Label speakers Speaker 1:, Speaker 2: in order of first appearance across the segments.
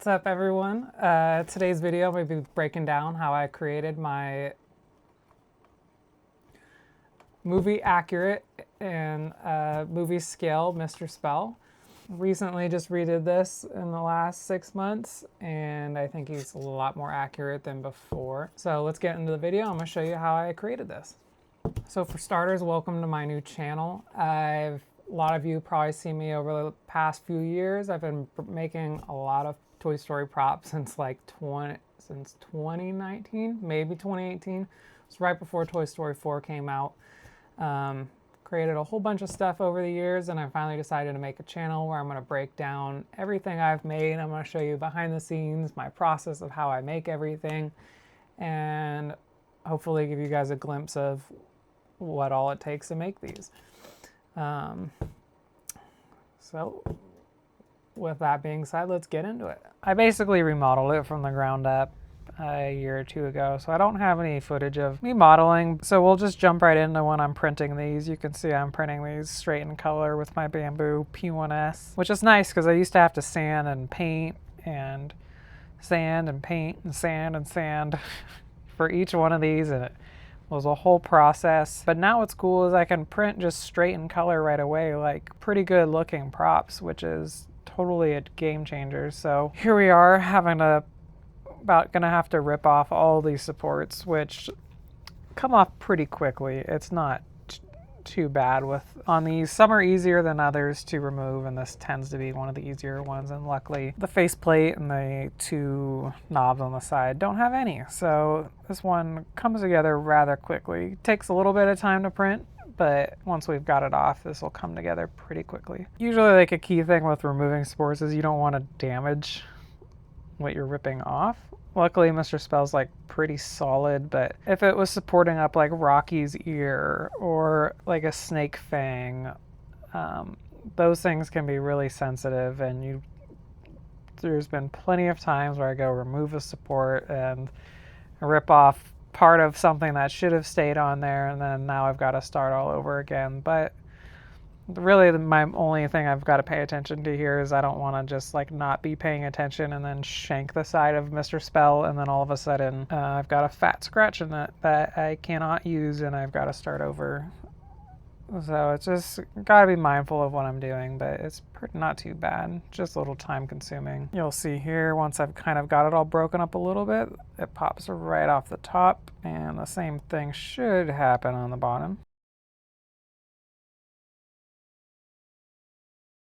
Speaker 1: What's up, everyone? Today's video, I'm going to be breaking down how I created my movie accurate and movie scale Mr. Spell. Recently just redid this in the last 6 months, and I think he's a lot more accurate than before. So let's get into the video. I'm going to show you how I created this. So for starters, welcome to my new channel. A lot of you probably seen me over the past few years. I've been making a lot of Toy Story props since 2019, maybe 2018. It's right before Toy Story 4 came out. Created a whole bunch of stuff over the years, and I finally decided to make a channel where I'm going to break down everything I've made. I'm going to show you behind the scenes, my process of how I make everything, and hopefully give you guys a glimpse of what all it takes to make these. So with that being said, let's get into it. I basically remodeled it from the ground up a year or two ago, so I don't have any footage of me modeling. So we'll just jump right into when I'm printing these. You can see I'm printing these straight in color with my Bamboo P1S, which is nice because I used to have to sand and paint and sand and paint and sand and sand for each one of these, and it was a whole process. But now what's cool is I can print just straight in color right away, like pretty good looking props, which is totally a game changer. So here we are gonna have to rip off all these supports, which come off pretty quickly. It's not too bad on these. Some are easier than others to remove, and this tends to be one of the easier ones. And luckily the faceplate and the two knobs on the side don't have any, so this one comes together rather quickly. It takes a little bit of time to print, but once we've got it off, this will come together pretty quickly. Usually, like, a key thing with removing supports is you don't want to damage what you're ripping off. Luckily, Mr. Spell's like pretty solid, but if it was supporting up like Rocky's ear or like a snake fang, those things can be really sensitive, and there's been plenty of times where I go remove a support and rip off part of something that should have stayed on there, and then now I've got to start all over again. But really, my only thing I've got to pay attention to here is I don't want to just like not be paying attention and then shank the side of Mr. Spell, and then all of a sudden I've got a fat scratch in it that I cannot use, and I've got to start over. So it's just got to be mindful of what I'm doing, but it's not too bad, just a little time consuming. You'll see here, once I've kind of got it all broken up a little bit, it pops right off the top, and the same thing should happen on the bottom.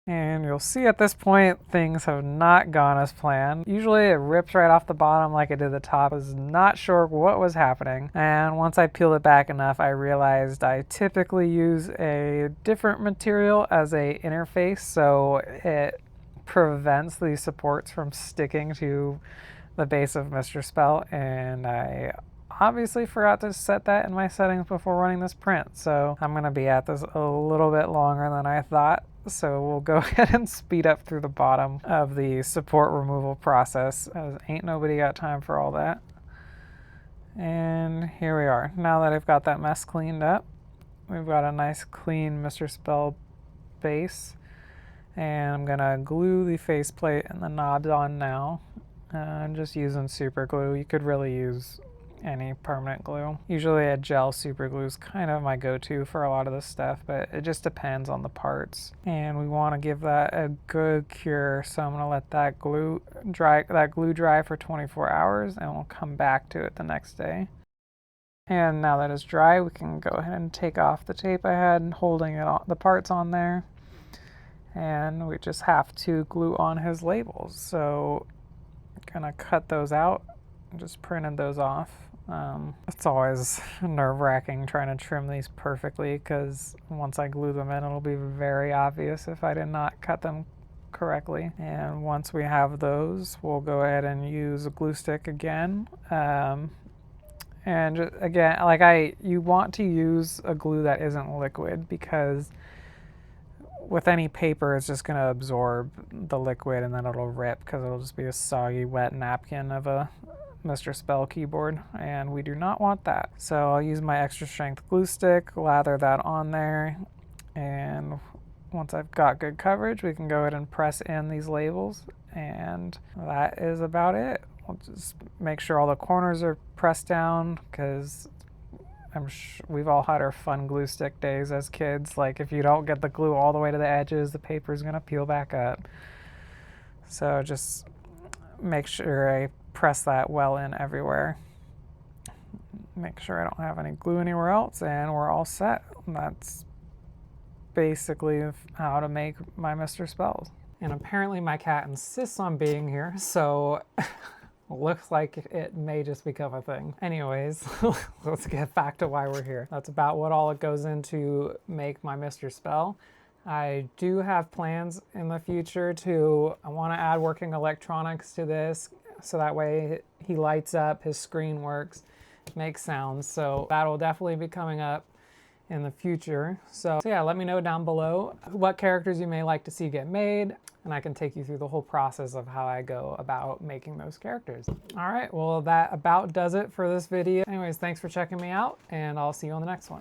Speaker 1: And you'll see at this point, things have not gone as planned. Usually it rips right off the bottom like it did the top. I was not sure what was happening. And once I peeled it back enough, I realized I typically use a different material as a interface, so it prevents these supports from sticking to the base of Mr. Spell. And I obviously forgot to set that in my settings before running this print. So I'm gonna be at this a little bit longer than I thought. So we'll go ahead and speed up through the bottom of the support removal process, as ain't nobody got time for all that. And here we are. Now that I've got that mess cleaned up, we've got a nice clean Mr. Spell base. And I'm gonna glue the faceplate and the knobs on now. I'm just using super glue. You could really use any permanent glue. Usually a gel super glue is kind of my go-to for a lot of this stuff, but it just depends on the parts. And we want to give that a good cure, so I'm going to let that glue dry for 24 hours, and we'll come back to it the next day. And now that it's dry, we can go ahead and take off the tape I had holding the parts on there, and we just have to glue on his labels. So I'm gonna cut those out. I just printed those off. It's always nerve-wracking trying to trim these perfectly, because once I glue them in, it'll be very obvious if I did not cut them correctly. And once we have those, we'll go ahead and use a glue stick again. And again, you want to use a glue that isn't liquid, because with any paper, it's just going to absorb the liquid and then it'll rip, because it'll just be a soggy, wet napkin of a Mr. Spell keyboard, and we do not want that. So I'll use my extra strength glue stick, lather that on there, and once I've got good coverage, we can go ahead and press in these labels And that is about it. We'll just make sure all the corners are pressed down, because we've all had our fun glue stick days as kids. Like, if you don't get the glue all the way to the edges, the paper's gonna peel back up. So just make sure I press that well in everywhere. Make sure I don't have any glue anywhere else, and we're all set. That's basically how to make my Mr. Spells. And apparently my cat insists on being here, so looks like it may just become a thing. Anyways, let's get back to why we're here. That's about what all it goes into make my Mr. Spell. I do have plans in the future I want to add working electronics to this, so that way he lights up, his screen works, makes sounds. So that'll definitely be coming up in the future. So yeah, let me know down below what characters you may like to see get made, and I can take you through the whole process of how I go about making those characters. All right, well, that about does it for this video. Anyways, thanks for checking me out, and I'll see you on the next one.